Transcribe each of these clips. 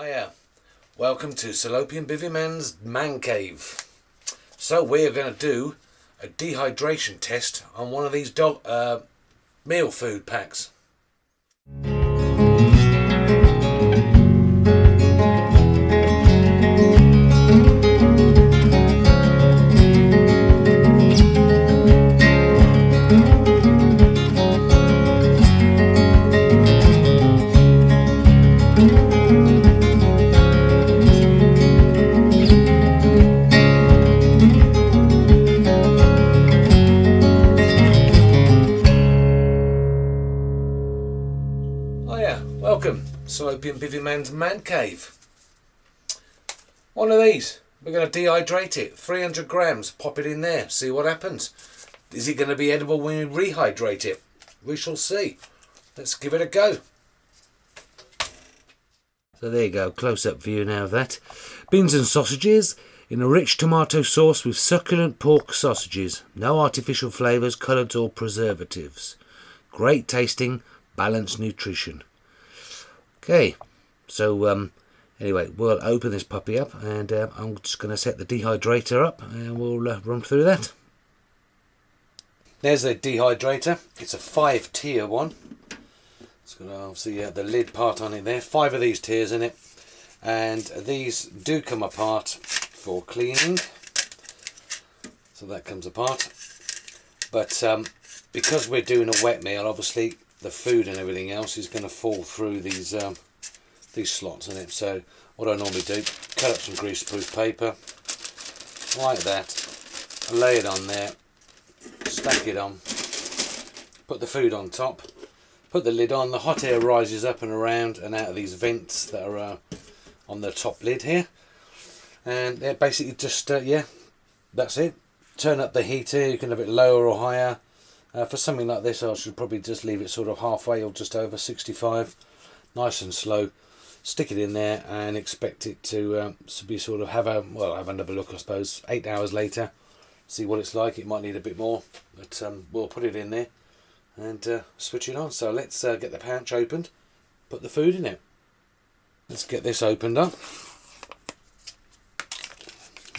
Hiya, welcome to Salopian Bivvyman's Man Cave. So we are going to do a dehydration test on one of these dog meal food packs. Welcome, Salopian Bivvyman's Man Cave. One of these. We're going to dehydrate it. 300 grams. Pop it in there. See what happens. Is it going to be edible when we rehydrate it? We shall see. Let's give it a go. So there you go. Close-up view now of that. Beans and sausages in a rich tomato sauce with succulent pork sausages. No artificial flavours, colours or preservatives. Great tasting, balanced nutrition. Okay, so anyway, we'll open this puppy up and I'm just going to set the dehydrator up and we'll run through that. There's the dehydrator. It's a 5-tier one. It's got obviously the lid part on it there. 5 of these tiers in it, and these do come apart for cleaning. So that comes apart. But because we're doing a wet meal, obviously the food and everything else is going to fall through these slots in it. So what I normally do, cut up some greaseproof paper like that, lay it on there, stack it on, put the food on top, put the lid on. The hot air rises up and around and out of these vents that are on the top lid here, and yeah, basically just yeah, that's it. Turn up the heater. You can have it lower or higher. For something like this, I should probably just leave it sort of halfway or just over 65, nice and slow. Stick it in there and expect it to be sort of have another look, I suppose. 8 hours later, see what it's like. It might need a bit more, but we'll put it in there and switch it on. So let's get the pouch opened, put the food in it. Let's get this opened up.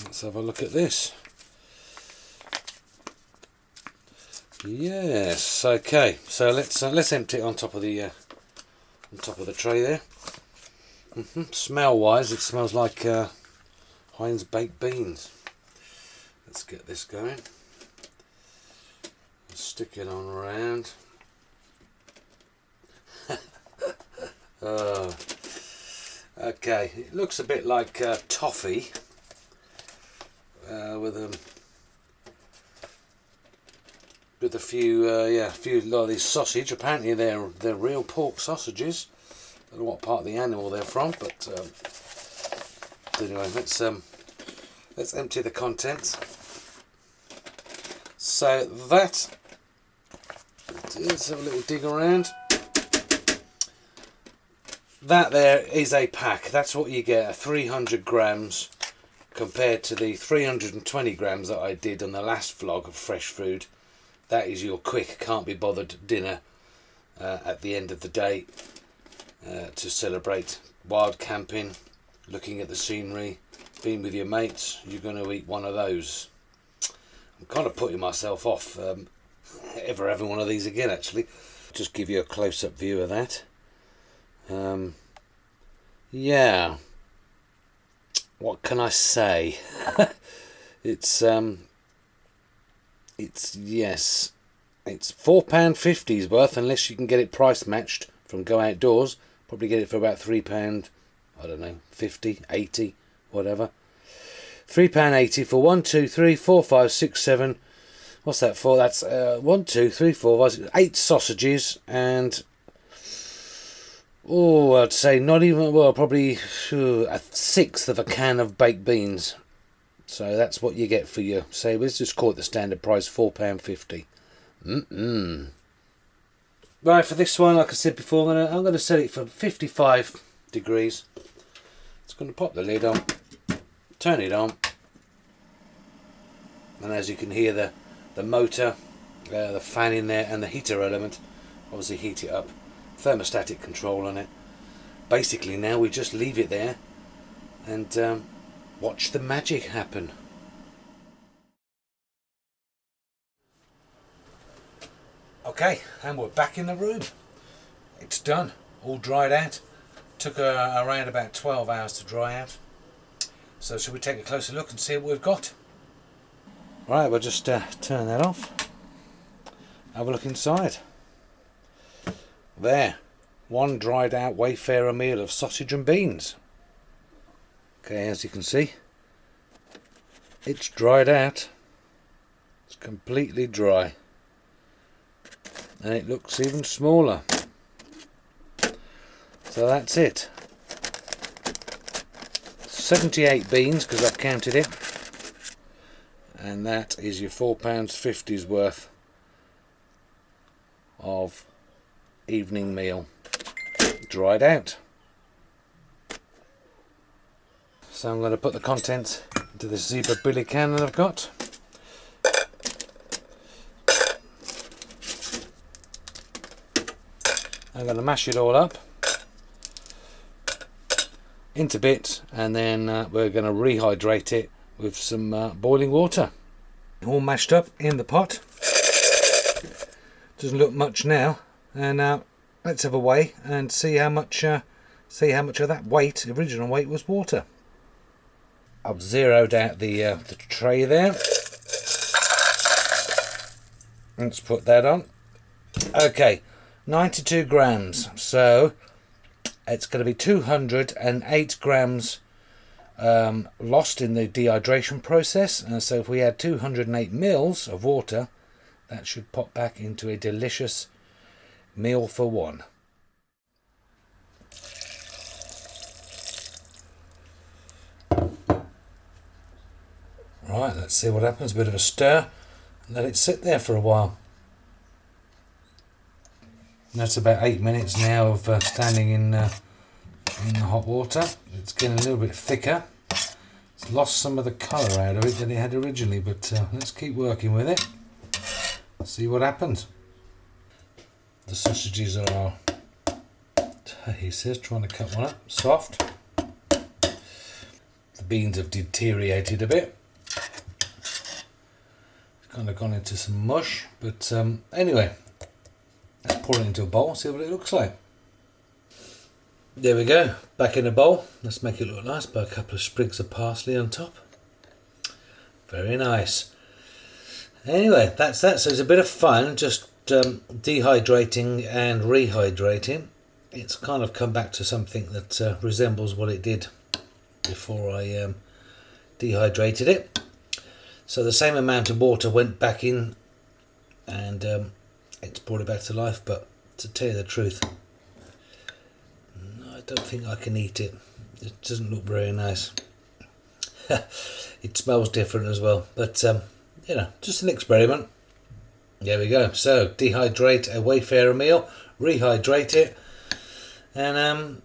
Let's have a look at this. Yes, okay. So let's empty it on top of the tray there. Smell wise, it smells like Heinz baked beans. Let's get this going. Stick it on around. Oh. Okay, it looks a bit like toffee with a few lot of these sausage. Apparently they're real pork sausages. I don't know what part of the animal they're from, but anyway, let's empty the contents. So let's have a little dig around. That there is a pack. That's what you get, 300 grams compared to the 320 grams that I did on the last vlog of fresh food. That is your quick, can't be bothered dinner at the end of the day to celebrate wild camping, looking at the scenery, being with your mates. You're going to eat one of those. I'm kind of putting myself off ever having one of these again, actually. Just give you a close-up view of that. Yeah. What can I say? It's £4.50's worth, unless you can get it price matched from Go Outdoors. Probably get it for about £3, I don't know, 50, 80, whatever. £3.80 for 1, 2, 3, 4, 5, 6, 7. What's that for? That's 1, 2, 3, 4, 5, 6, 8 sausages and I'd say not even, probably a sixth of a can of baked beans. So that's what you get for your, say, let's just call it the standard price, £4.50. Right, for this one, like I said before, I'm going to set it for 55 degrees. It's going to pop the lid on, turn it on, and as you can hear the motor, the fan in there and the heater element, obviously heat it up. Thermostatic control on it. basically now we just leave it there and watch the magic happen. Okay, and we're back in the room. It's done, all dried out. Took around about 12 hours to dry out. So shall we take a closer look and see what we've got? Right, we'll just turn that off. Have a look inside. There, one dried out Wayfayrer meal of sausage and beans. Okay, as you can see, it's dried out. It's completely dry. And it looks even smaller. So that's it. 78 beans, because I've counted it. And that is your £4.50's worth of evening meal dried out. So I'm going to put the contents into this zebra billy can that I've got. I'm going to mash it all up into bits, and then we're going to rehydrate it with some boiling water. All mashed up in the pot. Doesn't look much now, and let's have a weigh and see how much of that weight, original weight, was water. I've zeroed out the tray there. Let's put that on. Okay, 92 grams. So it's going to be 208 grams lost in the dehydration process. And so if we add 208 mils of water, that should pop back into a delicious meal for one. Right, let's see what happens. A bit of a stir and let it sit there for a while. That's about 8 minutes now of standing in the hot water. It's getting a little bit thicker. It's lost some of the colour out of it that it had originally, but let's keep working with it. See what happens. The sausages are, he says, trying to cut one up, soft. The beans have deteriorated a bit. It's kind of gone into some mush, but anyway. Let's pour it into a bowl, see what it looks like. There we go, back in a bowl. Let's make it look nice by a couple of sprigs of parsley on top. Very nice. Anyway, that's that. So it's a bit of fun, just dehydrating and rehydrating. It's kind of come back to something that resembles what it did before I dehydrated it. So the same amount of water went back in, and it's brought it back to life, but to tell you the truth, I don't think I can eat it. It doesn't look very nice. It smells different as well, but you know, just an experiment. There we go. So dehydrate a Wayfayrer meal, rehydrate it, and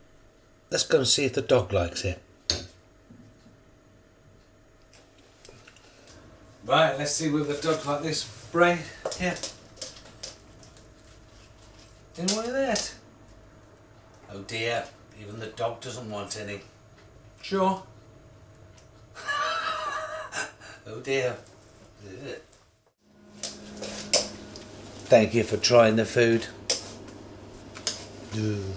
let's go and see if the dog likes it. Right, let's see whether the dog like this brain here. Didn't want that. Oh dear, even the dog doesn't want any. Sure. Oh dear. Ugh. Thank you for trying the food. Ugh.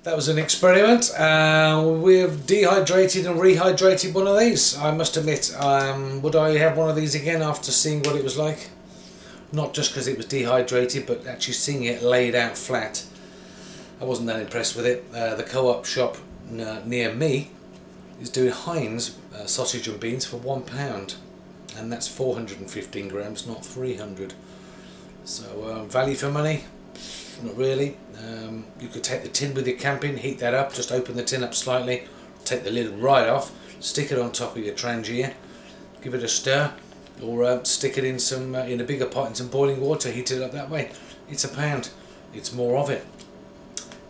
That was an experiment. We've dehydrated and rehydrated one of these. I must admit, would I have one of these again after seeing what it was like? Not just because it was dehydrated, but actually seeing it laid out flat. I wasn't that impressed with it. The co-op shop near me is doing Heinz sausage and beans for £1, and that's 415 grams, not 300. So value for money? Not really. You could take the tin with your camping, heat that up, just open the tin up slightly, take the lid right off, stick it on top of your Trangia, give it a stir, or stick it in some in a bigger pot in some boiling water, heat it up that way. It's £1. It's more of it,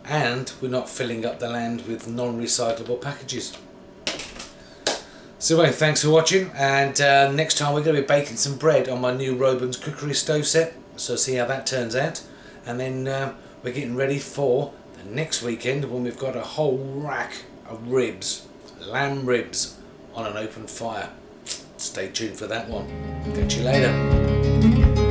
and we're not filling up the land with non-recyclable packages. So anyway, thanks for watching, and next time we're going to be baking some bread on my new Robin's cookery stove set, so see how that turns out. and then we're getting ready for the next weekend when we've got a whole rack of ribs, lamb ribs, on an open fire. Stay tuned for that one. Catch you later.